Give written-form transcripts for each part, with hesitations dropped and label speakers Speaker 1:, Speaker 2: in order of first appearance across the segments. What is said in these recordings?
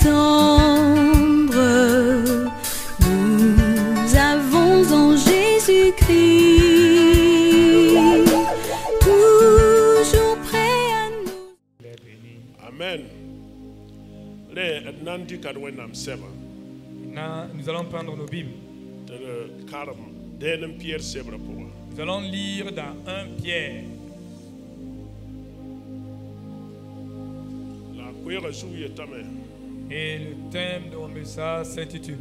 Speaker 1: tendre nous avons en Jésus-Christ, toujours prêt à nous.
Speaker 2: Amen.
Speaker 3: Nous allons prendre nos Bibles. Nous allons lire dans 1 Pierre. Et le thème de mon message s'intitule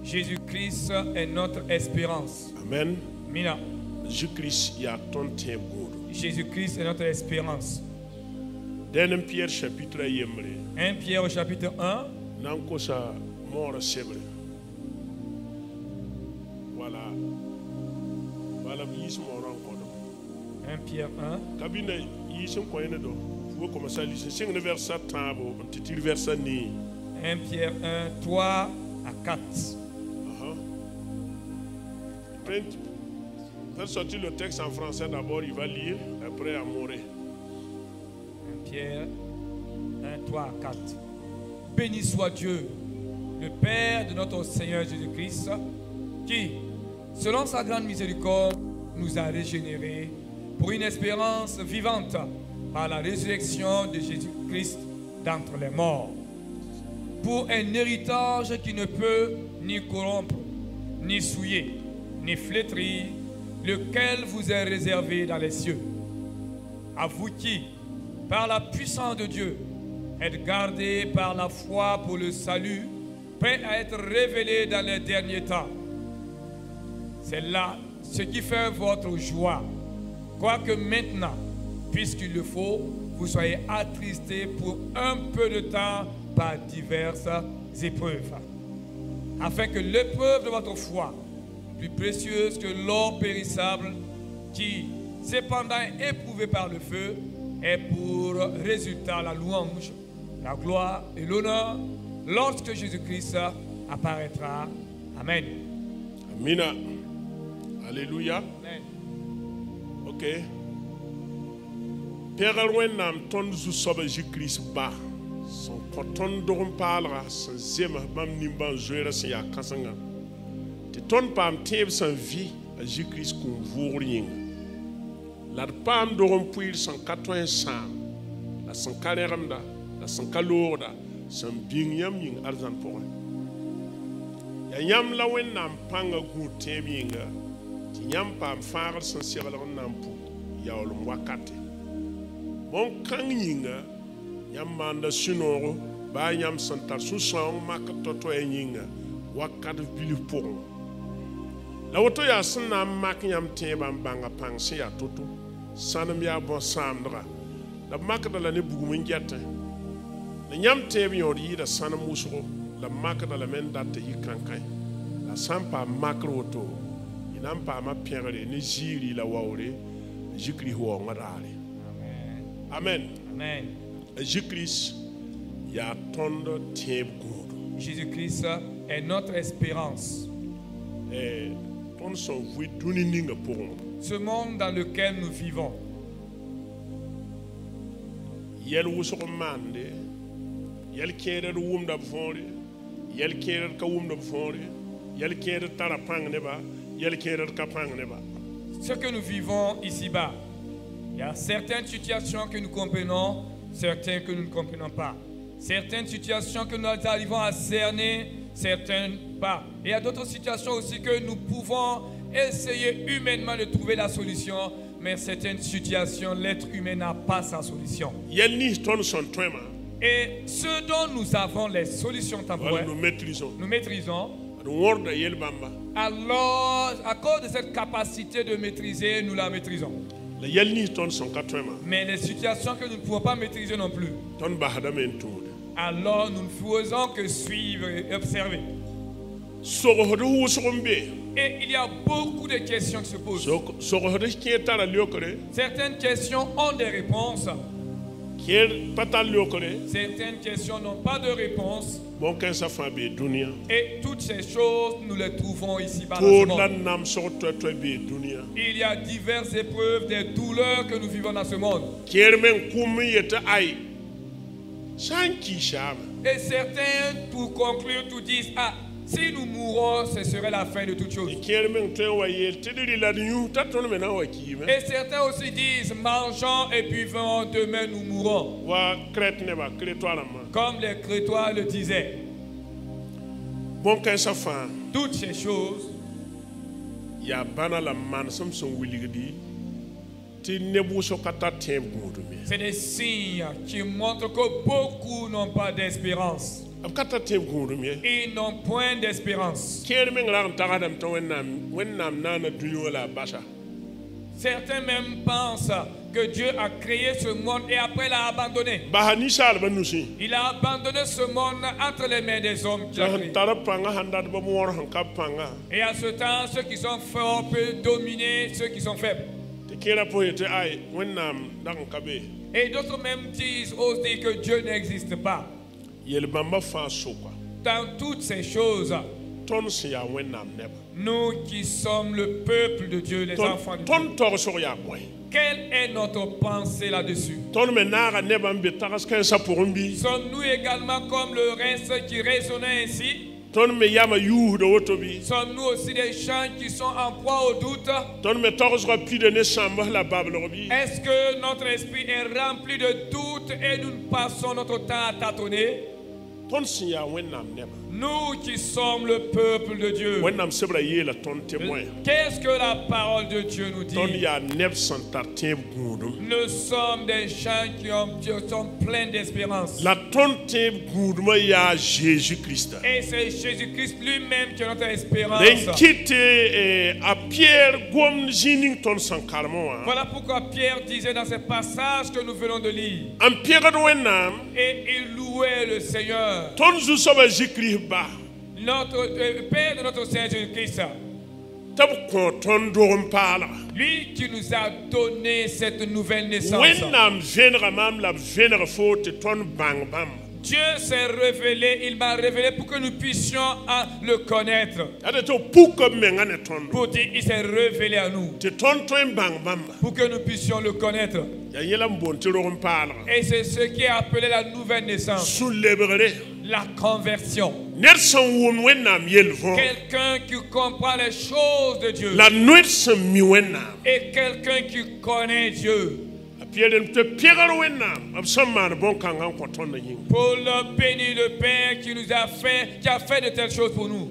Speaker 3: Jésus-Christ est notre espérance.
Speaker 2: Amen.
Speaker 3: Mina.
Speaker 2: Jésus-Christ
Speaker 3: est notre espérance.
Speaker 2: 1 Pierre chapitre 1.
Speaker 3: 1 Pierre au chapitre 1.
Speaker 2: Voilà. Voilà,
Speaker 3: 1 Pierre 1.
Speaker 2: Kabine yishin koyene do. Vous commencez à lire. C'est le verset 10, un petit verset ni.
Speaker 3: 1 Pierre 1, 3 à 4.
Speaker 2: Faites sortir le texte en français d'abord, il va lire, après à mourir.
Speaker 3: 1 Pierre 1, 3 à 4. Béni soit Dieu, le Père de notre Seigneur Jésus-Christ, qui, selon sa grande miséricorde, nous a régénérés pour une espérance vivante par la résurrection de Jésus-Christ d'entre les morts, pour un héritage qui ne peut ni corrompre, ni souiller, ni flétrir, lequel vous est réservé dans les cieux. À vous qui, par la puissance de Dieu, êtes gardés par la foi pour le salut, prêt à être révélé dans les derniers temps. C'est là ce qui fait votre joie, quoique maintenant, puisqu'il le faut, vous soyez attristés pour un peu de temps par diverses épreuves, afin que l'épreuve de votre foi, plus précieuse que l'or périssable, qui, cependant éprouvé par le feu, ait pour résultat la louange, la gloire et l'honneur lorsque Jésus-Christ apparaîtra. Amen.
Speaker 2: Amina. Alléluia.
Speaker 3: Amen.
Speaker 2: Ok. Père Alwenam, ton sobe Jésus-Christ ba. Son poton dorum parlera, son zema, mam nimban jouera si ya kasanga. Te ton pam teb sans vie à Jésus-Christ qu'on vous rien. La pam dorum puir 180 sam. La 140 la 140 son bing yam ying arzan pour. Ya yam la wen nam panga gu tebinga. Ti yam pam faral son siral nam pu. Ya olum wakati. Bon kang yinga yam manda sunoro ba yam santar susong makatoto yinga wakat bilu pour. La woto ya sanna mak yam tebam banga pang se ya toto sanam ya bon samdra la makada la ne bugumun jatta la nyam tebi yori da sanam musoro la makada la men datta yikankai la sampa makro woto inam pa ma pierre ne jiri la wawre jikri ho ngadale. Amen.
Speaker 3: Amen.
Speaker 2: Jésus-Christ y a tondo teb good.
Speaker 3: Jésus-Christ est notre espérance.
Speaker 2: Et ton son vui dunininga pour
Speaker 3: ce monde dans lequel nous vivons.
Speaker 2: Yel wusoko mande, yel kere wum da fore, yel kere ka wum da fore, yel kere tarapang neba, yel kere kapang neba.
Speaker 3: Ce que nous vivons ici-bas, il y a certaines situations que nous comprenons, certaines que nous ne comprenons pas. Certaines situations que nous arrivons à cerner, certaines pas. Et il y a d'autres situations aussi que nous pouvons essayer humainement de trouver la solution, mais certaines situations, l'être humain n'a pas sa solution. Et ce dont nous avons les solutions temporaires, nous maîtrisons. Alors, à cause de cette capacité de maîtriser, nous la maîtrisons. Mais les situations que nous ne pouvons pas maîtriser non plus, alors nous ne faisons que suivre et observer. Et il y a beaucoup de questions qui se posent. Certaines questions ont des réponses. Certaines questions n'ont pas de réponse. Et toutes ces choses, nous les trouvons ici-bas dans ce monde. Il y a diverses épreuves, des douleurs que nous vivons dans ce monde. Et certains, pour conclure, tout disent, ah, si nous mourons, ce serait la fin de toute chose. Et certains aussi disent, mangeons et buvons, demain nous mourrons. Comme les Crétois le disaient. Toutes ces choses, c'est des signes qui montrent que beaucoup n'ont pas d'espérance. Ils n'ont point d'espérance. Certains même pensent que Dieu a créé ce monde et après l'a abandonné. Il a abandonné ce monde entre les mains des hommes qu'il a créé. Et à ce temps, ceux qui sont forts peuvent dominer ceux qui sont faibles. Et d'autres même osent dire que Dieu n'existe pas. Dans toutes ces choses, nous qui sommes le peuple de Dieu, les enfants de Dieu, quelle est notre pensée là-dessus? Sommes-nous également comme le reste qui raisonnait ainsi? Sommes-nous aussi des gens qui sont en proie au doute? Est-ce que notre esprit est rempli de doute et nous passons notre temps à tâtonner? Nous qui sommes le peuple de Dieu, qu'est-ce que la parole de Dieu nous dit? Nous sommes des gens qui sont pleins d'espérance. Et c'est Jésus-Christ lui-même qui est notre espérance. Voilà pourquoi Pierre disait dans ce passage que nous venons de lire, et il louait le Seigneur, notre Père de notre Seigneur Jésus-Christ, lui qui nous a donné cette nouvelle naissance. Dieu s'est révélé, il m'a révélé pour que nous puissions le connaître. Pour dire, il s'est révélé à nous pour que nous puissions le connaître. Et c'est ce qui est appelé la nouvelle naissance, la conversion. Quelqu'un qui comprend les choses de Dieu et quelqu'un qui connaît Dieu. Paul bénit le Père qui nous a fait, qui a fait de telles choses pour nous.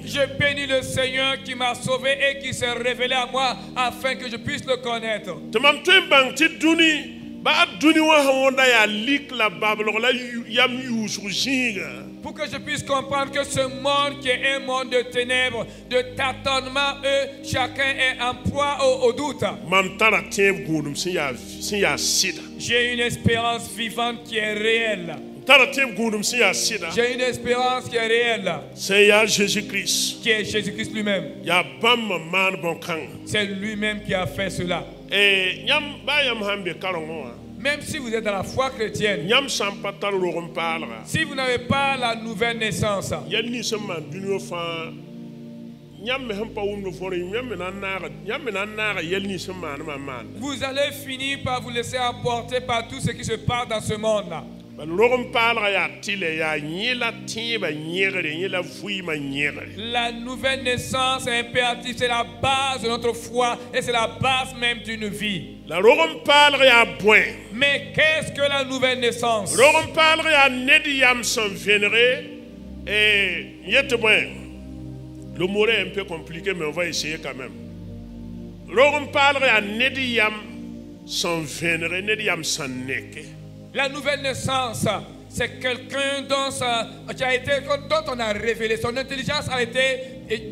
Speaker 3: Je bénis le Seigneur qui m'a sauvé et qui s'est révélé à moi afin que je puisse le connaître. Pour que je puisse comprendre que ce monde qui est un monde de ténèbres, de tâtonnement, chacun est en proie au doute. J'ai une espérance vivante qui est réelle. J'ai une espérance qui est réelle. C'est Jésus-Christ. Qui est Jésus-Christ lui-même. C'est lui-même qui a fait cela. Même si vous êtes dans la foi chrétienne, si vous n'avez pas la nouvelle naissance, vous allez finir par vous laisser emporter par tout ce qui se passe dans ce monde-là. La nouvelle naissance est impérative, c'est la base de notre foi et c'est la base même d'une vie. Mais qu'est-ce que la nouvelle naissance? Le mot est un peu compliqué, mais on va essayer quand même. La nouvelle naissance, c'est quelqu'un dont on a révélé, son intelligence a été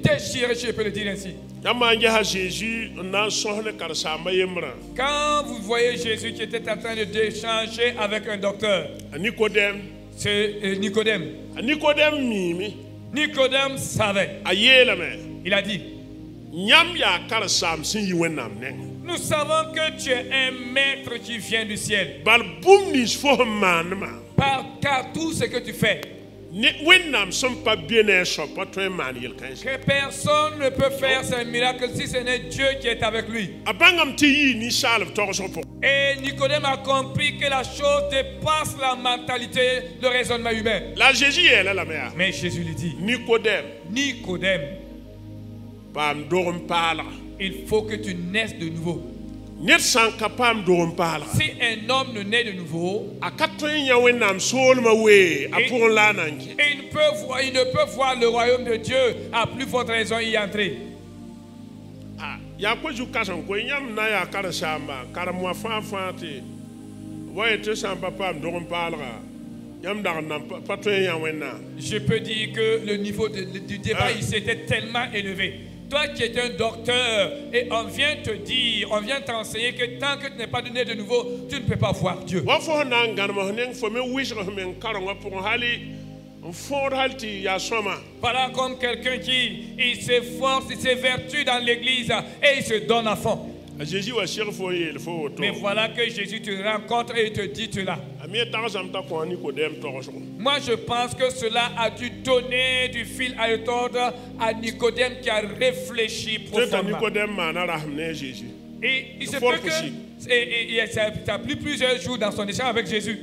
Speaker 3: déchirée, je peux le dire ainsi. Quand vous voyez Jésus qui était en train d'échanger avec un docteur, c'est Nicodème. Nicodème savait. Il a dit, nous savons que tu es un maître qui vient du ciel. Car tout ce que tu fais, Que personne ne peut faire ce miracle si ce n'est Dieu qui est avec lui. Et Nicodème a compris que la chose dépasse la mentalité, le raisonnement humain. Mais Jésus lui dit, Nicodème, il faut que tu naisses de nouveau. Si un homme ne naît de nouveau, il ne peut voir le royaume de Dieu, à plus forte raison y entrer. Je peux dire que le niveau du débat ici était tellement élevé. Toi qui es un docteur et on vient te dire, on vient t'enseigner que tant que tu n'es pas donné de nouveau, tu ne peux pas voir Dieu. Voilà comme quelqu'un qui il s'efforce, il s'évertue dans l'église et il se donne à fond. Mais voilà que Jésus te rencontre et il te dit cela. Moi je pense que cela a dû donner du fil à retordre à Nicodème qui a réfléchi profondément. Et il se peut que ça a pris plusieurs jours dans son échange avec Jésus.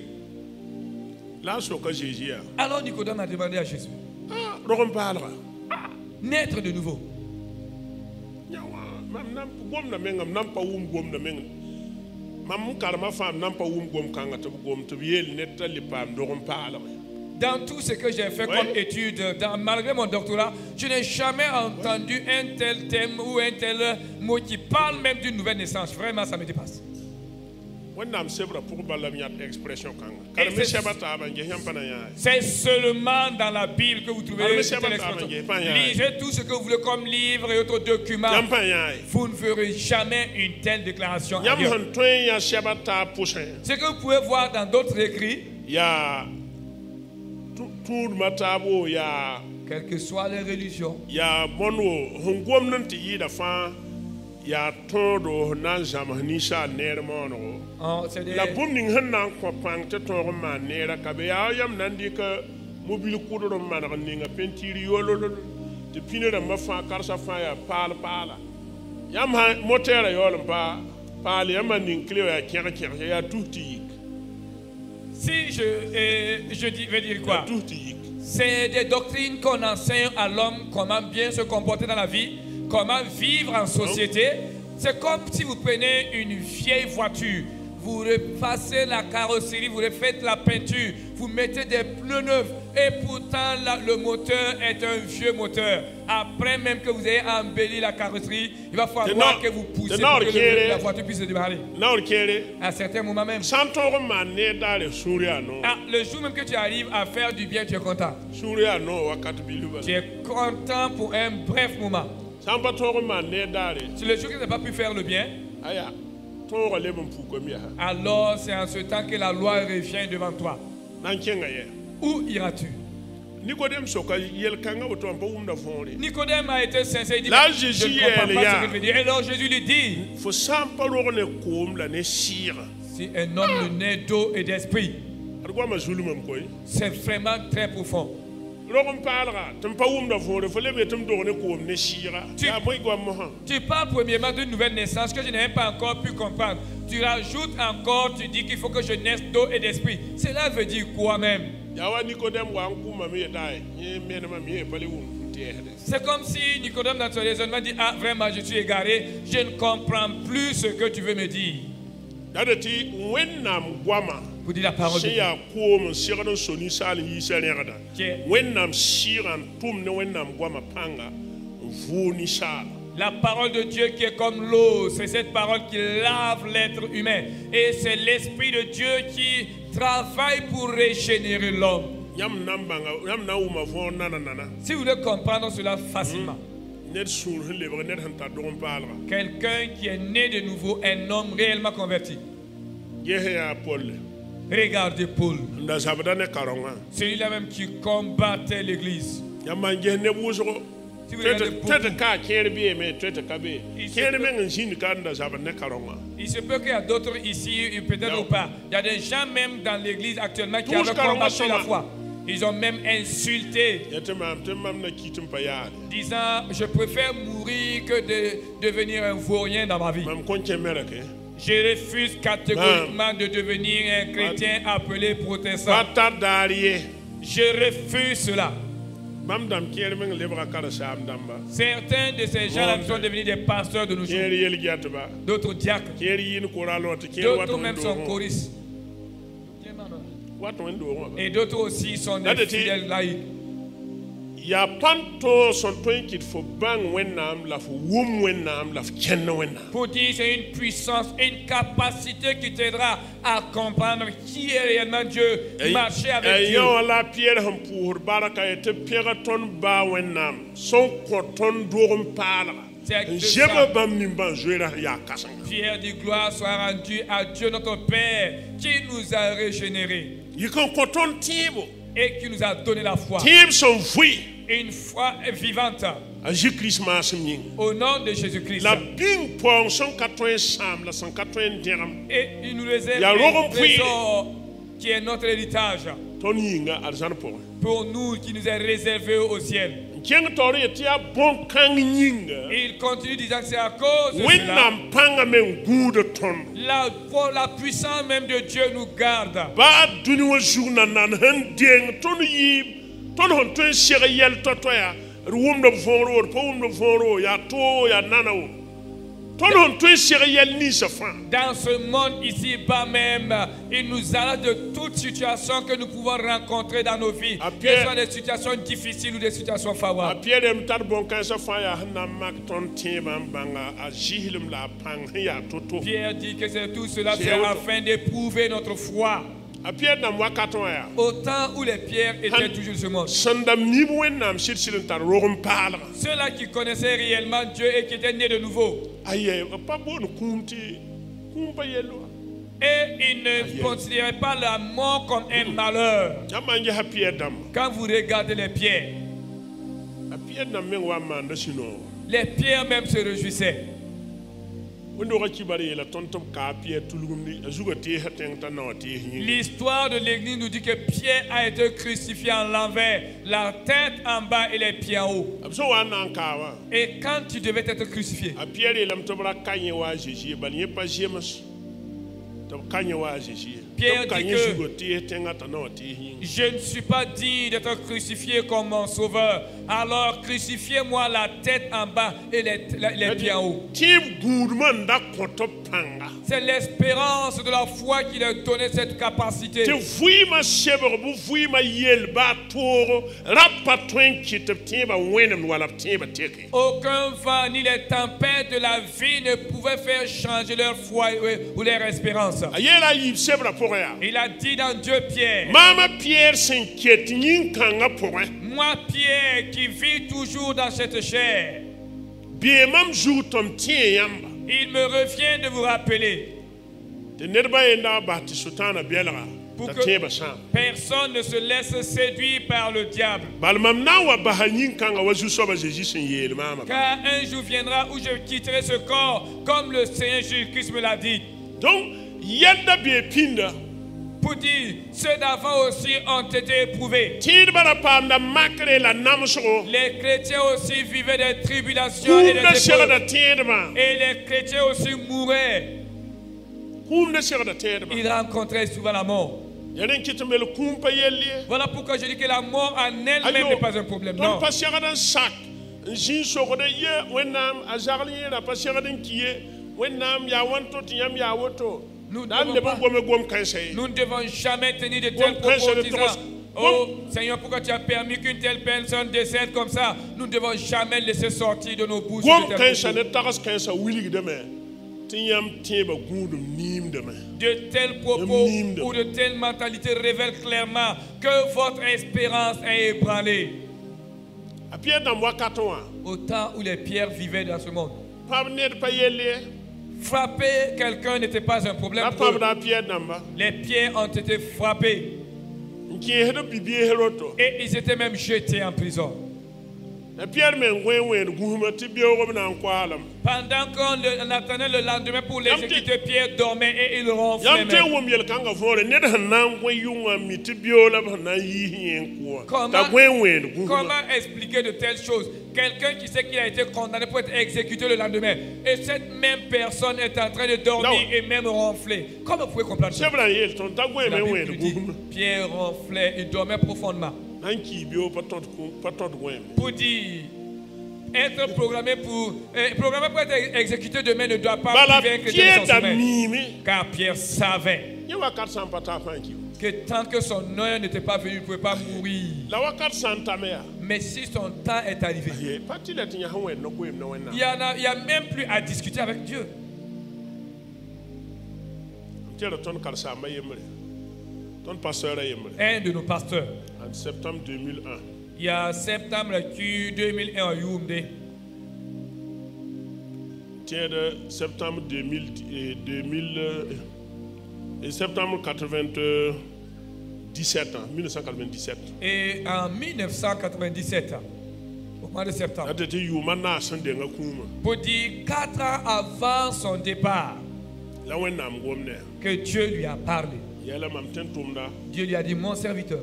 Speaker 3: Alors Nicodème a demandé à Jésus, naître de nouveau. Dans tout ce que j'ai fait comme étude, malgré mon doctorat, je n'ai jamais entendu un tel thème ou un tel mot qui parle même d'une nouvelle naissance. Vraiment, ça me dépasse. C'est seulement dans la Bible que vous trouvez cette expression. Lisez tout ce que vous voulez comme livre et autres documents. Vous ne verrez jamais une telle déclaration ailleurs. Ce que vous pouvez voir dans d'autres écrits, quelles que soient les religions,
Speaker 2: ya tondo nan zamahnisha ner mono la bumning hannan ko pangte to ma nera kabe ya yam nandi ka mobil kudoro man ninga pentiri yolo de pinera mafa karsa fa ya pala yam ha motera yolo pa yam nin clé ya kira ya touti.
Speaker 3: Si je vais dire quoi? C'est des doctrines qu'on enseigne à l'homme, comment bien se comporter dans la vie, comment vivre en société. C'est comme si vous prenez une vieille voiture, vous repassez la carrosserie, vous refaites la peinture, vous mettez des pneus neufs et pourtant le moteur est un vieux moteur. Après même que vous ayez embelli la carrosserie, il va falloir que vous poussez pour que la voiture puisse se démarrer. À certains moments même. Le jour même que tu arrives à faire du bien, tu es content. Tu es content pour un bref moment. C'est le jour que tu n'as pas pu faire le bien. Alors c'est en ce temps que la loi revient devant toi. Où iras-tu? Nicodème a été sincère. Il dit, je ne comprends pas ce qu'il veut dire. Et alors Jésus lui dit, si un homme ne naît d'eau et d'esprit, c'est vraiment très profond. Tu parles premièrement d'une nouvelle naissance que je n'ai pas encore pu comprendre. Tu rajoutes encore, tu dis qu'il faut que je naisse d'eau et d'esprit. Cela veut dire quoi même? C'est comme si Nicodème dans son raisonnement dit, ah vraiment je suis égaré, je ne comprends plus ce que tu veux me dire. Vous dites la parole de Dieu. La parole de Dieu qui est comme l'eau, c'est cette parole qui lave l'être humain. Et c'est l'Esprit de Dieu qui travaille pour régénérer l'homme. Si vous voulez comprendre cela facilement, quelqu'un qui est né de nouveau, un homme réellement converti. Regardez Paul, celui-là même qui combattait l'église. Si vous regardez il se peut qu'il y a d'autres ici, peut-être ou pas. Il y a des gens même dans l'église actuellement qui avaient combattu la foi. Ils ont même insulté, disant je préfère mourir que de devenir un vaurien dans ma vie. Je refuse catégoriquement de devenir un chrétien appelé protestant. Je refuse cela. Certains de ces gens-là sont devenus des pasteurs de nos jours. D'autres diacres. D'autres même sont choristes. Et d'autres aussi sont des fidèles laïcs.
Speaker 2: Il y a pas de son point qu'il faut bang wenam la wum wenam la kenna wenam.
Speaker 3: Pour dire c'est une puissance, une capacité qui t'aidera à comprendre qui est réellement Dieu, marcher avec Dieu.
Speaker 2: Ayant la pierre pour baraka et te pierre ton ba wenam son coton dorum parla.
Speaker 3: Pierre dit gloire soit rendue à Dieu notre Père qui nous a régénérés et qui nous a donné la foi. Une foi vivante. Au nom de Jésus-Christ. Et il nous réserve un trésor qui est notre héritage. Pour nous qui nous est réservé au ciel. Et il continue disant que c'est à cause de cela. La puissance même de Dieu nous garde. Dans ce monde ici-bas même, il nous alerte de toute situation que nous pouvons rencontrer dans nos vies. Que ce soit des situations difficiles ou des situations favorables. Pierre dit que c'est tout cela, c'est afin d'éprouver notre foi. Autant où les pierres étaient toujours ce monde. Ceux-là qui connaissaient réellement Dieu et qui étaient nés de nouveau. Et ils ne considéraient pas la mort comme un malheur. Quand vous regardez les pierres, les pierres même se réjouissaient. L'histoire de l'église nous dit que Pierre a été crucifié en l'envers, la tête en bas et les pieds en haut. Et quand tu devais être crucifié, Pierre dit que je ne suis pas digne d'être crucifié comme mon sauveur. Alors crucifiez-moi la tête en bas et les pieds en haut. C'est l'espérance de la foi qui leur donnait cette capacité. Aucun vent ni les tempêtes de la vie ne pouvaient faire changer leur foi ou leur espérance. Il a dit dans Dieu Pierre, moi Pierre qui vis toujours dans cette chair, il me revient de vous rappeler pour que personne ne se laisse séduire par le diable. Car un jour viendra où je quitterai ce corps comme le Seigneur Jésus-Christ me l'a dit.
Speaker 2: Donc,
Speaker 3: pour dire, ceux d'avant aussi ont été éprouvés. Les chrétiens aussi vivaient des tribulations et des épreuves. Et les chrétiens aussi mouraient. Ils rencontraient souvent la mort. Voilà pourquoi je dis que la mort en elle-même n'est pas un problème. Non. Nous ne devons jamais tenir de tels propos disant, oh Seigneur, pourquoi tu as permis qu'une telle personne décède comme ça? Nous ne devons jamais laisser sortir de nos bouches de tels propos ou de telles mentalités révèlent clairement que votre espérance est ébranlée. Au temps où les pierres vivaient dans ce monde, frapper quelqu'un n'était pas un problème pour eux. Les pierres ont été frappés. Et ils étaient même jetés en prison.
Speaker 2: Pierre men wen guma ti bio go na nkwala.
Speaker 3: Pendant qu'on attendait le lendemain pour l'exécuter, Pierre dormait et il ronflait.
Speaker 2: Yam te wom yel kanga fore ne da nan go yunga mi ti bio la na yi hien ko. Ta wen guma.
Speaker 3: Comment expliquer de telles choses? Quelqu'un qui sait qu'il a été condamné pour être exécuté le lendemain, et cette même personne est en train de dormir et même ronfler. Comment vous pouvez comprendre ça? La Bible dit, Pierre ronflait, il dormait profondément. Pour dire, être programmé pour être exécuté demain ne doit pas priver que de son sommeil. Car Pierre savait que tant que son heure n'était pas venue, il ne pouvait pas mourir. Mais si son temps est arrivé, il n'y a même plus à discuter avec Dieu. Un de nos pasteurs,
Speaker 2: en septembre 2001,
Speaker 3: il y a septembre 2001 à Yaoundé.
Speaker 2: Tiens, de septembre 2000 et septembre 1997.
Speaker 3: Et en 1997, au mois de septembre, pour dire 4 ans avant son départ, que Dieu lui a parlé. Dieu lui a dit, mon serviteur.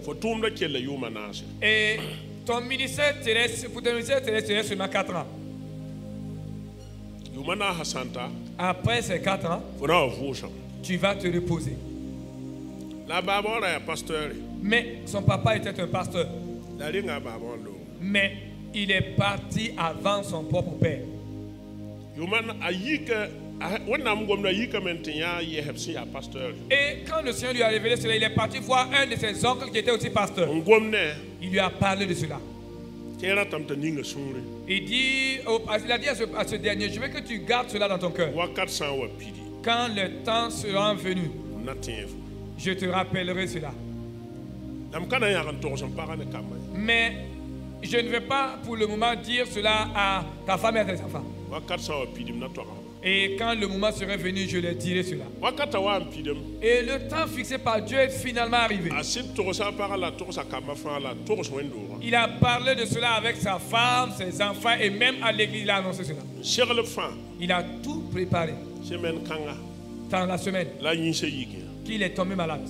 Speaker 3: Et ton ministère terrestre, pour ton ministère terrestre, c'est seulement 4 ans. Après ces 4 ans, tu vas te reposer. Mais son papa était un pasteur. Mais il est parti avant son propre père. Et quand le Seigneur lui a révélé cela, il est parti voir un de ses oncles qui était aussi pasteur. Il lui a parlé de cela. Il a dit à ce dernier, je veux que tu gardes cela dans ton cœur. Quand le temps sera venu, je te rappellerai cela. Mais je ne vais pas pour le moment dire cela à ta femme et à tes enfants. Et quand le moment serait venu, je leur dirai cela. Et le temps fixé par Dieu est finalement arrivé. Il a parlé de cela avec sa femme, ses enfants et même à l'église, il a annoncé cela. Il a tout préparé. Dans la semaine qu'il est tombé malade,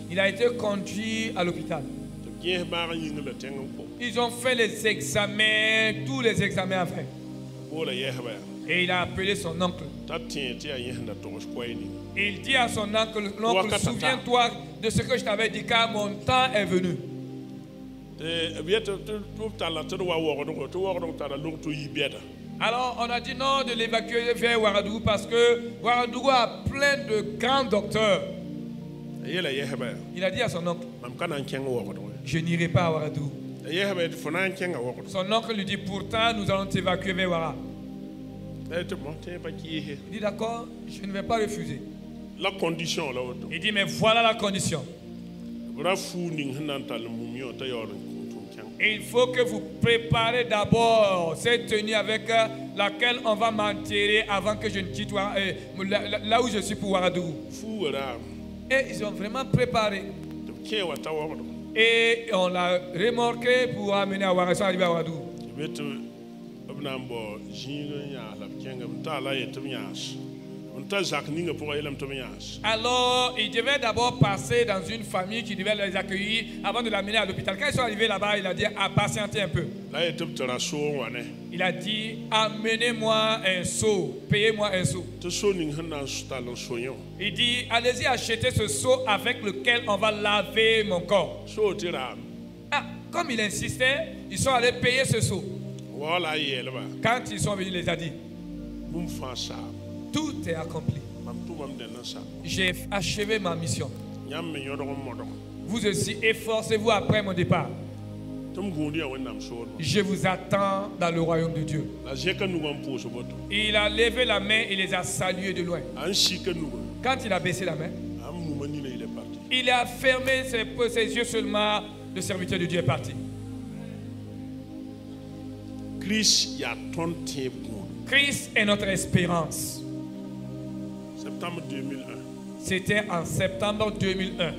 Speaker 3: il a été conduit à l'hôpital. Ils ont fait les examens, tous les examens à faire. Et il a appelé son oncle. Il dit à son oncle, l'oncle, souviens-toi de ce que je t'avais dit car mon temps est venu. Alors on a dit non de l'évacuer vers Ouagadougou parce que Ouagadougou a plein de grands docteurs. Il a dit à son oncle, je n'irai pas à Ouagadougou. Son oncle lui dit, pourtant nous allons t'évacuer vers Ouara. Il dit d'accord, je ne vais pas refuser.
Speaker 2: La condition là.
Speaker 3: Il dit mais voilà la condition. Et il faut que vous préparez d'abord cette tenue avec laquelle on va m'enterrer avant que je ne quitte là où je suis pour Ouagadougou. Et ils ont vraiment préparé. Et on l'a remorqué pour amener à Ouagadougou. Arrivé à Ouagadougou. Alors, il devait d'abord passer dans une famille qui devait les accueillir avant de l'amener à l'hôpital. Quand ils sont arrivés là-bas, il a dit patientez un peu. Il a dit amenez-moi un seau, payez-moi un seau. Il dit allez-y acheter ce seau avec lequel on va laver mon corps. Comme il insistait, ils sont allés payer ce seau. Quand ils sont venus, il les a dit tout est accompli. J'ai achevé ma mission. Vous aussi, efforcez-vous après mon départ. Je vous attends dans le royaume de Dieu. Il a levé la main et les a salués de loin. Quand il a baissé la main, il a fermé ses yeux seulement. Le serviteur de Dieu est parti. Christ est notre espérance. C'était en septembre 2001.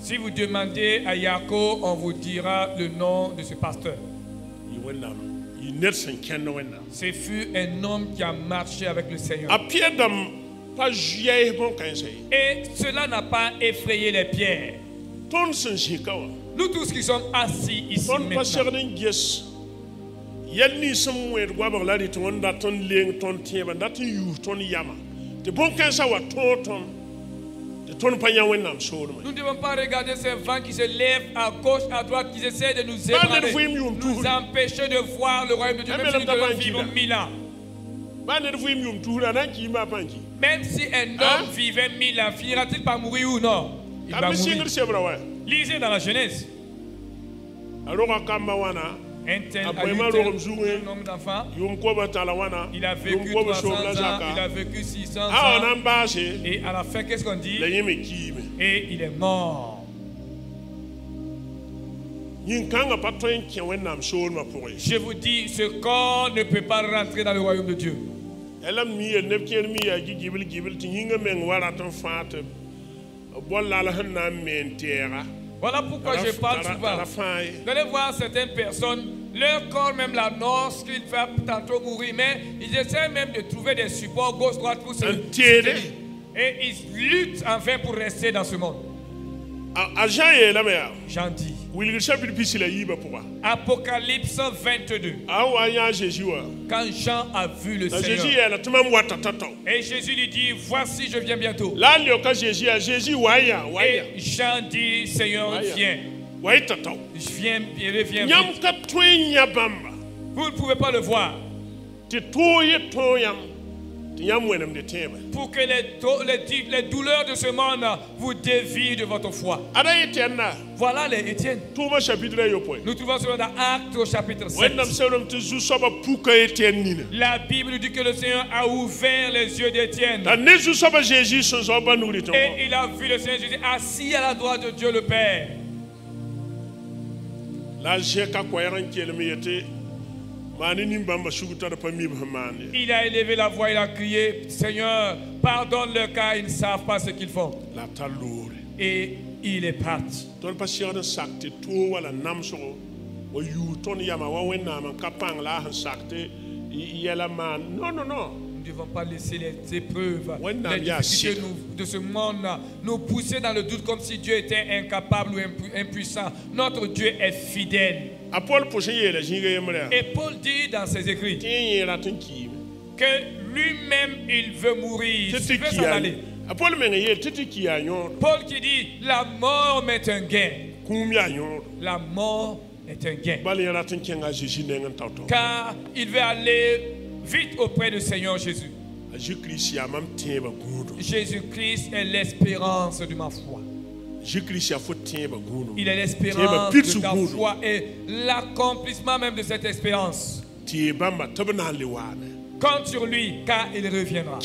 Speaker 3: Si vous demandez à Yako, on vous dira le nom de ce pasteur. Ce fut un homme qui a marché avec le Seigneur. Et cela n'a pas effrayé les pierres. Nous tous qui sommes assis ici maintenant. Nous ne devons pas regarder ces vents qui se lèvent à gauche, à droite, qui essaient de nous ébranler, nous empêcher de voir le royaume de Dieu, même si nous devons vivre 1000 ans. Même si un homme vivait 1000 ans, finira-t-il par mourir ou non? Il va mourir. Lisez dans la Genèse. Un tel a eu un homme d'enfant. Il a vécu 300 ans, il a vécu 600 ans. Et à la fin, qu'est-ce qu'on dit? Et il est mort. Je vous dis, ce corps ne peut pas rentrer dans le royaume de Dieu. Voilà pourquoi je parle souvent. Vous allez voir certaines personnes, leur corps même là, lorsqu'il va tantôt mourir, mais ils essaient même de trouver des supports gauche-droite pour se tenir. Et ils luttent enfin pour rester dans ce monde. Jean dit. Apocalypse 22. Quand Jean a vu le Seigneur. Et Jésus lui dit, voici je viens bientôt. Et Jean dit, Seigneur, viens. Je viens, il revient vite. Vous ne pouvez pas le voir. Pour que les douleurs de ce monde vous dévient de votre foi. Voilà les Étienne. Nous trouvons cela dans Actes au chapitre 7. La Bible dit que le Seigneur a ouvert les yeux d'Étienne. Et il a vu le Seigneur Jésus assis à la droite de Dieu le Père. Il a élevé la voix, il a crié, Seigneur, pardonne-leur car ils ne savent pas ce qu'ils font. Et il est parti. Non, non, non. Nous ne devons pas laisser les épreuves, les difficultés de ce monde nous pousser dans le doute comme si Dieu était incapable ou impuissant. Notre Dieu est fidèle. Et Paul dit dans ses écrits que lui-même il veut mourir, il veut s'en aller. Paul qui dit la mort m'est un gain. La mort est un gain. Car il veut aller vite auprès du Seigneur Jésus. Jésus-Christ est l'espérance de ma foi. Il est l'espérance de ta foi et l'accomplissement même de cette espérance. Compte sur lui car il reviendra.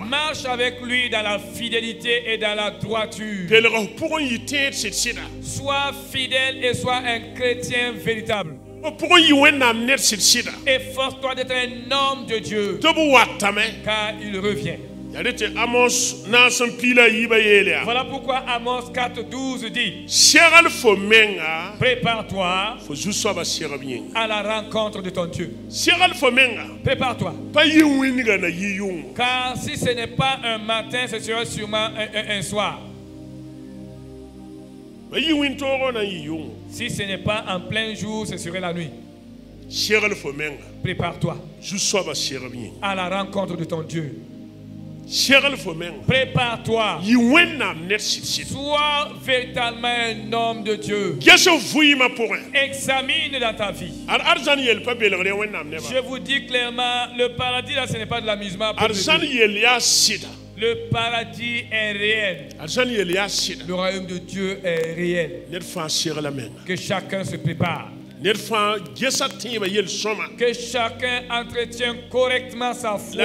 Speaker 3: Marche avec lui dans la fidélité et dans la droiture. Sois fidèle et sois un chrétien véritable. Efforce-toi d'être un homme de Dieu car il revient. Voilà pourquoi Amos 4:12 dit prépare-toi à la rencontre de ton Dieu. Prépare-toi. Car si ce n'est pas un matin, ce sera sûrement un soir. Si ce n'est pas en plein jour, ce serait la nuit. Prépare-toi à la rencontre de ton Dieu. Prépare-toi. Sois véritablement un homme de Dieu. Examine dans ta vie. Je vous dis clairement, le paradis là, ce n'est pas de l'amusement. Le paradis est réel. Le royaume de Dieu est réel. Que chacun se prépare. Que chacun entretient correctement sa foi.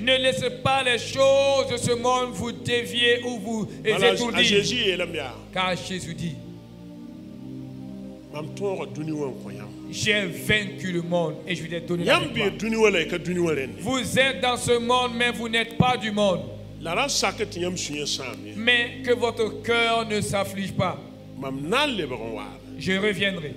Speaker 3: Ne laissez pas les choses de ce monde vous dévier ou vous étourdir. Car Jésus dit
Speaker 2: mam tora duni won ko yam
Speaker 3: J'ai vaincu le monde et je lui ai donné la
Speaker 2: yam
Speaker 3: victoire.
Speaker 2: bi duni wala ka duni wala ni
Speaker 3: Vous êtes dans ce monde, mais vous n'êtes pas du monde.
Speaker 2: la ra saket yam suye sami
Speaker 3: Mais que votre cœur ne s'afflige pas.
Speaker 2: mam nan le baron wa
Speaker 3: Je reviendrai.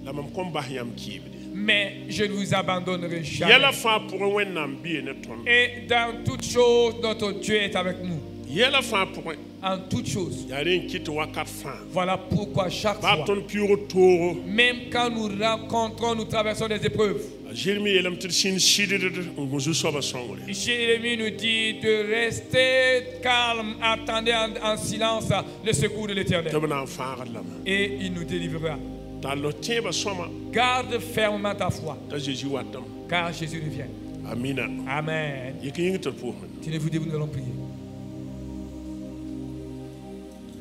Speaker 2: la mam kom bah yam kibde
Speaker 3: Mais je ne vous abandonnerai jamais.
Speaker 2: yela fa pour wen nam bi ne ton
Speaker 3: Et dans toutes choses, notre Dieu est avec nous.
Speaker 2: yela fa pour
Speaker 3: En toutes choses.
Speaker 2: yare kit wakat fa
Speaker 3: Voilà pourquoi chaque
Speaker 2: ba
Speaker 3: fois,
Speaker 2: ton puro toro
Speaker 3: même quand nous rencontrons, nous traversons des épreuves,
Speaker 2: Jérémie yelam tir sin shidir nguzu soba songole
Speaker 3: Jérémie nous dit de rester calme, attendez en silence le secours de l'Éternel.
Speaker 2: tabana fa lam
Speaker 3: Et il nous délivrera.
Speaker 2: talo teba soma
Speaker 3: Garde fermement ta foi,
Speaker 2: ta Jésus watam
Speaker 3: car Jésus revient.
Speaker 2: amina
Speaker 3: Amen.
Speaker 2: yekin tar pour
Speaker 3: Tenez-vous debout, nous allons prier.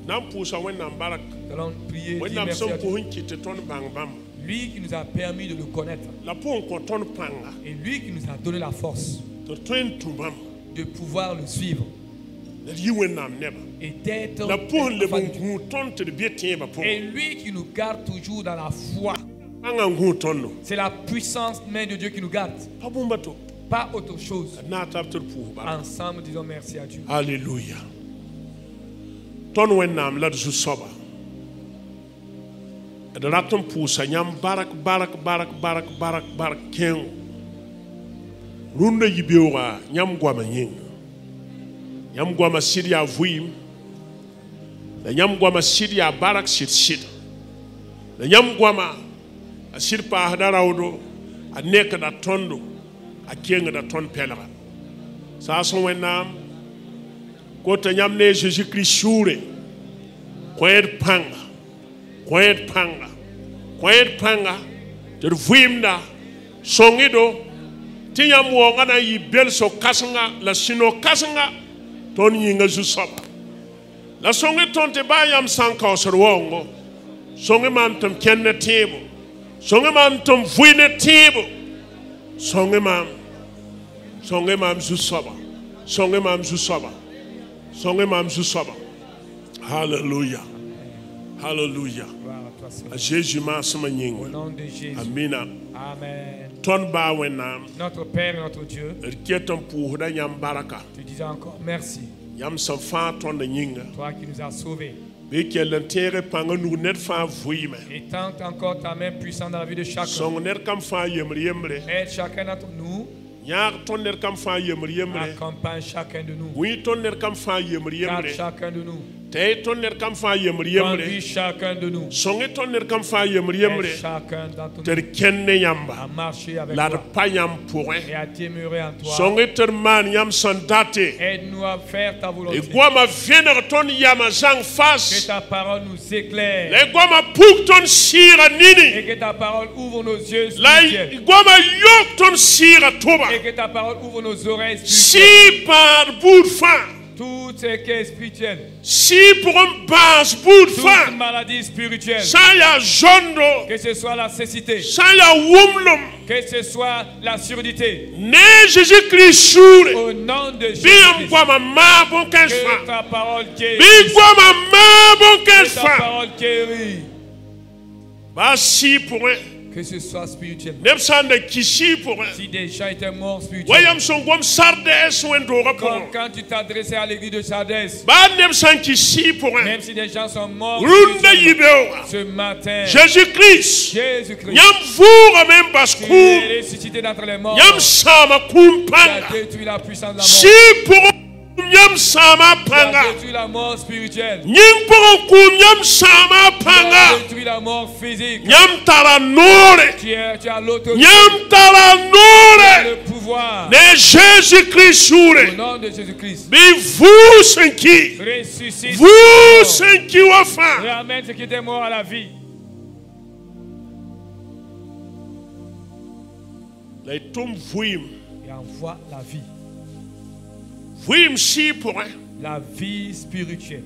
Speaker 2: nam pusa wen nam barak
Speaker 3: Nous allons prier.
Speaker 2: wen
Speaker 3: Dire
Speaker 2: nam
Speaker 3: merci
Speaker 2: som
Speaker 3: à
Speaker 2: ko
Speaker 3: Dieu.
Speaker 2: hun kit ton bang bam
Speaker 3: Lui qui nous a permis de le connaître.
Speaker 2: la pon ko ton panga
Speaker 3: Et lui qui nous a donné la force
Speaker 2: to train tumbam
Speaker 3: de pouvoir le suivre.
Speaker 2: la yi wen nam neba
Speaker 3: Et d'être
Speaker 2: la pon le
Speaker 3: enfant
Speaker 2: bon
Speaker 3: de Dieu.
Speaker 2: hu ton te bien tien ba pon
Speaker 3: Et lui qui nous garde toujours dans la foi.
Speaker 2: anga hu ton no
Speaker 3: C'est la puissance même de Dieu qui nous garde.
Speaker 2: pa bomba to
Speaker 3: Pas autre chose.
Speaker 2: na tap tur pour ba
Speaker 3: Ensemble, disons merci à Dieu.
Speaker 2: Alléluia. Ton wen nam la zu soba. Da ratum pusa nyam barak ken. Runda yibewa nyam gwama yin. Nyam gwama sidia vuim. Da nyam gwama sidia barak sit. Da nyam gwama asir pa hadarawdo a nek da tondo a kenga da ton pelra. Sa son wen nam Kota nyamne Jésus-Christ shure kwed panga ter vuimda songido tinyam wo ngana yi bel so kasanga la sino kasanga ton yinga jusaba la songi ton te bayam sanka osrwongo songi man tum kenne tebo songi man tum vuine tebo songi man jusaba songi man jusaba Songe mam susaba. Hallelujah. Hallelujah.
Speaker 3: Gloire à toi, Seigneur.
Speaker 2: Jésus ma sama
Speaker 3: Au
Speaker 2: nying.
Speaker 3: nom de Jésus.
Speaker 2: Amina.
Speaker 3: Amen.
Speaker 2: Ton ba wenam.
Speaker 3: Notre Père et notre Dieu,
Speaker 2: Riketon pour da nyam baraka.
Speaker 3: te disons encore merci.
Speaker 2: Yam san fa ton de nyinga.
Speaker 3: Toi qui nous as sauvés.
Speaker 2: Be kelen tere panga nu net fa vuime.
Speaker 3: Et tente encore ta main puissante dans la vie de chacun.
Speaker 2: Song net kam fa yemre.
Speaker 3: Aide chacun d'entre nous.
Speaker 2: Nyar ton net kam fa yemre.
Speaker 3: Accompagne chacun de nous.
Speaker 2: Oui ton net kam fa yemre.
Speaker 3: Garde chacun de nous.
Speaker 2: Tay ton net kam fa
Speaker 3: Conduis
Speaker 2: yemre.
Speaker 3: chacun de nous.
Speaker 2: Songe ton net kam fa
Speaker 3: Aide
Speaker 2: yemre.
Speaker 3: chacun d'entre nous
Speaker 2: Ter kenne yamba.
Speaker 3: à marcher avec
Speaker 2: La
Speaker 3: toi
Speaker 2: pa yam pourrin.
Speaker 3: et à demeurer en toi.
Speaker 2: Songe terman yam sandate.
Speaker 3: Aide-nous à faire ta volonté.
Speaker 2: E gwama vener ton yama zang
Speaker 3: Que
Speaker 2: fas.
Speaker 3: ta parole nous éclaire.
Speaker 2: Le gwama puk ton sira nini.
Speaker 3: Et que ta parole ouvre nos yeux
Speaker 2: La
Speaker 3: spirituels.
Speaker 2: gwama yok ton sira toba.
Speaker 3: Et que ta parole ouvre nos oreilles
Speaker 2: Si
Speaker 3: spirituelles.
Speaker 2: par bout fin.
Speaker 3: Tout ce qui est spirituel.
Speaker 2: Si pour un bas bout
Speaker 3: Toute
Speaker 2: fin.
Speaker 3: maladie spirituelle.
Speaker 2: Saya jondo.
Speaker 3: Que ce soit la cécité.
Speaker 2: Saya wumlum.
Speaker 3: Que ce soit la surdité.
Speaker 2: Ne Jésus-Christ sure.
Speaker 3: Au nom de
Speaker 2: Bi am
Speaker 3: Jésus.
Speaker 2: gwama ma bon
Speaker 3: Que
Speaker 2: kenfa.
Speaker 3: ta parole guérit.
Speaker 2: Bi gwama ma bon
Speaker 3: Que ta
Speaker 2: kenfa.
Speaker 3: parole guérit.
Speaker 2: Ba si pour un.
Speaker 3: Que ce soit spirituel.
Speaker 2: Nepsande kishi pour un.
Speaker 3: Si des gens étaient morts spirituellement.
Speaker 2: Wayam son gwam sarde eswendora pour
Speaker 3: Comme
Speaker 2: un.
Speaker 3: quand tu t'adressais à l'église de Sardès.
Speaker 2: Ba nepsan kishi pour un.
Speaker 3: Même si des gens sont morts.
Speaker 2: Runda
Speaker 3: spirituellement,
Speaker 2: yibewa.
Speaker 3: ce matin.
Speaker 2: Jésus-Christ.
Speaker 3: Jésus-Christ.
Speaker 2: Nyam vura même
Speaker 3: Qui
Speaker 2: baskou.
Speaker 3: est ressuscité d'entre les morts.
Speaker 2: Nyam sama
Speaker 3: Qui a
Speaker 2: kumpanga.
Speaker 3: détruit la puissance de la mort.
Speaker 2: Si pour nyam sama
Speaker 3: Qui a
Speaker 2: panga.
Speaker 3: détruit la mort spirituelle.
Speaker 2: Nyim pour ku nyam sama
Speaker 3: Qui a
Speaker 2: panga.
Speaker 3: détruit la mort physique.
Speaker 2: Nyam tara nore.
Speaker 3: Tu as l'autorité.
Speaker 2: Nyam tara
Speaker 3: Tu as
Speaker 2: nore.
Speaker 3: le pouvoir.
Speaker 2: Ne Jésus-Christ
Speaker 3: Au
Speaker 2: sure.
Speaker 3: nom de Jésus-Christ.
Speaker 2: Bi vous senki.
Speaker 3: Ressuscite.
Speaker 2: Vous senki wafa.
Speaker 3: Ramène ce qui était mort à la vie.
Speaker 2: La tom vuim.
Speaker 3: Et envoie la vie.
Speaker 2: Vuim si pour un.
Speaker 3: La vie spirituelle.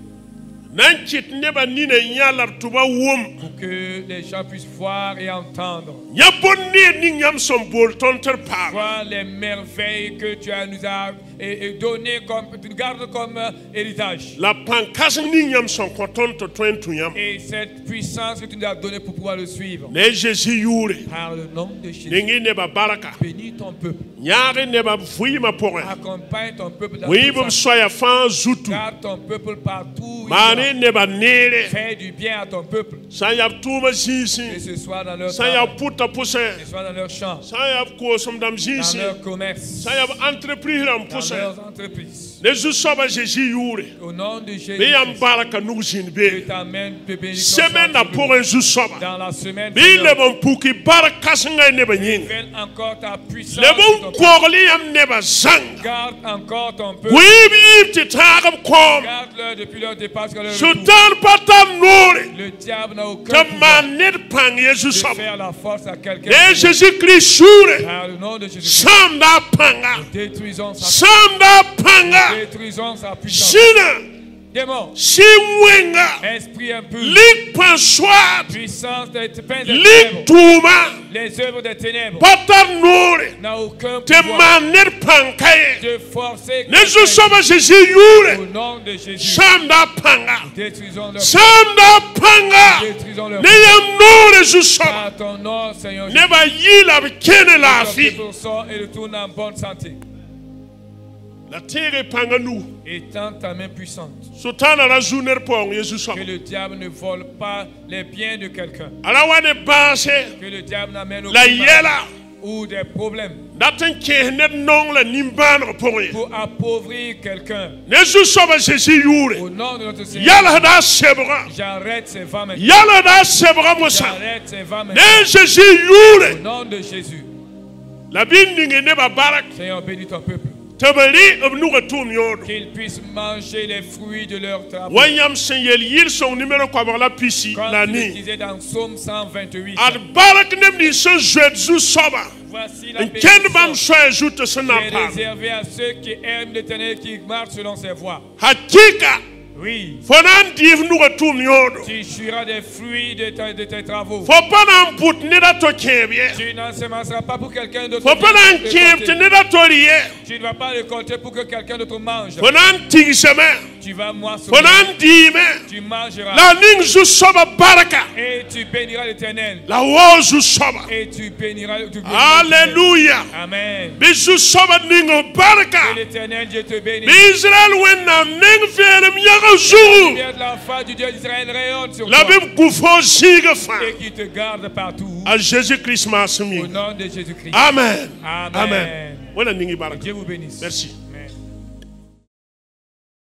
Speaker 2: Nankit neba nina nyalar tuba wum.
Speaker 3: Pour que les gens puissent voir et entendre.
Speaker 2: Nyabonni ni nyam som bol tonter par.
Speaker 3: Voir les merveilles que tu as, nous as et donner comme, garde comme héritage.
Speaker 2: La pancas nignam son coton to twen tuyam.
Speaker 3: Et cette puissance que tu nous as donnée pour pouvoir le suivre.
Speaker 2: Ne Jésus yure.
Speaker 3: Par le nom de Jésus.
Speaker 2: Nengi ne ba baraka.
Speaker 3: Bénis ton peuple.
Speaker 2: Nyare ne ba fuima pore.
Speaker 3: Accompagne ton peuple dans
Speaker 2: Oui,
Speaker 3: tout
Speaker 2: bum
Speaker 3: ça.
Speaker 2: soya fan zutu.
Speaker 3: Garde ton peuple partout.
Speaker 2: Mane ne ba nere.
Speaker 3: Fais du bien à ton peuple.
Speaker 2: Sayap tuma
Speaker 3: Que
Speaker 2: sisi.
Speaker 3: ce soit dans leur
Speaker 2: Sayap
Speaker 3: travail,
Speaker 2: puta puse.
Speaker 3: que ce soit dans leur champ,
Speaker 2: Sayap ko somdam
Speaker 3: dans
Speaker 2: sisi.
Speaker 3: leur commerce,
Speaker 2: Sayap entreprise ram
Speaker 3: dans
Speaker 2: puse.
Speaker 3: leurs entreprises.
Speaker 2: Ne zu soba Jésus yure.
Speaker 3: Au nom de Jésus,
Speaker 2: Be yam baraka nugzin
Speaker 3: je
Speaker 2: be.
Speaker 3: t'amène de bénédiction
Speaker 2: Semaine na pour zu soba.
Speaker 3: dans la semaine.
Speaker 2: Bi le bon puki baraka singa ne ba yin.
Speaker 3: Révèle encore ta puissance.
Speaker 2: Le
Speaker 3: sur
Speaker 2: bon
Speaker 3: ton peuple.
Speaker 2: korli yam ne ba zang.
Speaker 3: Garde encore ton peuple.
Speaker 2: Oui, bi ti tagam kom.
Speaker 3: Garde-leur depuis leur départ jusqu'à leur retour.
Speaker 2: Sultan patam nore.
Speaker 3: Le diable n'a aucun
Speaker 2: Ta
Speaker 3: pouvoir
Speaker 2: manit pang Jésus
Speaker 3: de
Speaker 2: soba.
Speaker 3: faire la force à quelqu'un.
Speaker 2: Ne Jésus Christ sure.
Speaker 3: Par le nom de Jésus,
Speaker 2: Samda panga.
Speaker 3: détruisons sa
Speaker 2: Samda panga.
Speaker 3: détruisons sa puissance.
Speaker 2: Sina.
Speaker 3: Démon,
Speaker 2: Simwenga.
Speaker 3: esprit impur,
Speaker 2: Lik panswad.
Speaker 3: puissance des peintres des
Speaker 2: Lik
Speaker 3: ténèbres,
Speaker 2: tuma.
Speaker 3: les œuvres des ténèbres,
Speaker 2: Patam nore.
Speaker 3: n'a aucun
Speaker 2: Te
Speaker 3: pouvoir
Speaker 2: manit pankaye.
Speaker 3: de forcer
Speaker 2: Ne zu
Speaker 3: quelqu'un.
Speaker 2: soba Jésus yure.
Speaker 3: Au nom de Jésus,
Speaker 2: Samda panga.
Speaker 3: détruisons leur
Speaker 2: Samda panga.
Speaker 3: détruisons leur
Speaker 2: Ne yam nore zu soba.
Speaker 3: par ton nom, Seigneur Jésus.
Speaker 2: Ne ba yila kene la
Speaker 3: Leur
Speaker 2: fi.
Speaker 3: peuple sort et retourne en bonne santé.
Speaker 2: La terre panga nous.
Speaker 3: Étends ta main puissante.
Speaker 2: Sultana la zuner pong Jésus
Speaker 3: Que
Speaker 2: soba.
Speaker 3: le diable ne vole pas les biens de quelqu'un.
Speaker 2: Ala wane base.
Speaker 3: Que le diable n'amène
Speaker 2: La
Speaker 3: aucun mal
Speaker 2: yela.
Speaker 3: ou des problèmes
Speaker 2: Daten kehnet nong la nimban pong.
Speaker 3: pour appauvrir quelqu'un.
Speaker 2: Ne zu soba Jésus yure.
Speaker 3: Au nom de notre Seigneur,
Speaker 2: Yala da sebra.
Speaker 3: j'arrête ces vents maintenant.
Speaker 2: Yala da sebra mosa.
Speaker 3: J'arrête ces vents maintenant.
Speaker 2: Ne Jésus
Speaker 3: Au
Speaker 2: yure.
Speaker 3: nom de Jésus,
Speaker 2: La bindinge ne ba barak.
Speaker 3: Seigneur, bénis ton peuple.
Speaker 2: Tabali obnuga tum yodo.
Speaker 3: Qu'ils puissent manger les fruits de leur travail.
Speaker 2: Wanyam senyel yil son numéro kwa la pisi
Speaker 3: Comme
Speaker 2: la
Speaker 3: il le
Speaker 2: ni.
Speaker 3: disait dans Psaume 128.
Speaker 2: Ad barak nem di se jouet zu soba.
Speaker 3: Voici la
Speaker 2: En ken bam
Speaker 3: bénédiction
Speaker 2: soye joute se
Speaker 3: qui est
Speaker 2: napa.
Speaker 3: réservée à ceux qui aiment l'Éternel, qui marchent selon ses voies.
Speaker 2: Hakika.
Speaker 3: Oui,
Speaker 2: Fonan div nuga tum yodo.
Speaker 3: tu jouiras des fruits de tes travaux.
Speaker 2: Fo panan put nida to kebye.
Speaker 3: Tu n'ensemenceras pas pour quelqu'un d'autre.
Speaker 2: Fo panan keb te nida to liye.
Speaker 3: Tu ne vas pas récolter pour que quelqu'un d'autre mange.
Speaker 2: Fonan tigseme.
Speaker 3: Tu vas moissonner.
Speaker 2: Fonan dime.
Speaker 3: Tu mangeras.
Speaker 2: La ning zu soba baraka.
Speaker 3: Et tu béniras l'Éternel.
Speaker 2: La wo zu soba.
Speaker 3: Et tu béniras l'Éternel.
Speaker 2: Alléluia.
Speaker 3: Amen.
Speaker 2: Bisu soba ningo
Speaker 3: Que
Speaker 2: baraka.
Speaker 3: l'Éternel Dieu te bénisse.
Speaker 2: Israël wenna ning fere miyaga
Speaker 3: La
Speaker 2: zuru.
Speaker 3: lumière de la face du Dieu d'Israël rayonne sur
Speaker 2: La
Speaker 3: toi.
Speaker 2: bim kufo siga fa.
Speaker 3: Et qui te garde partout.
Speaker 2: À Jésus-Christ
Speaker 3: Au
Speaker 2: masumi.
Speaker 3: nom de Jésus-Christ.
Speaker 2: Amen.
Speaker 3: Amen.
Speaker 2: Amen. Wala ningi baraka.
Speaker 3: Dieu vous bénisse.
Speaker 2: Merci.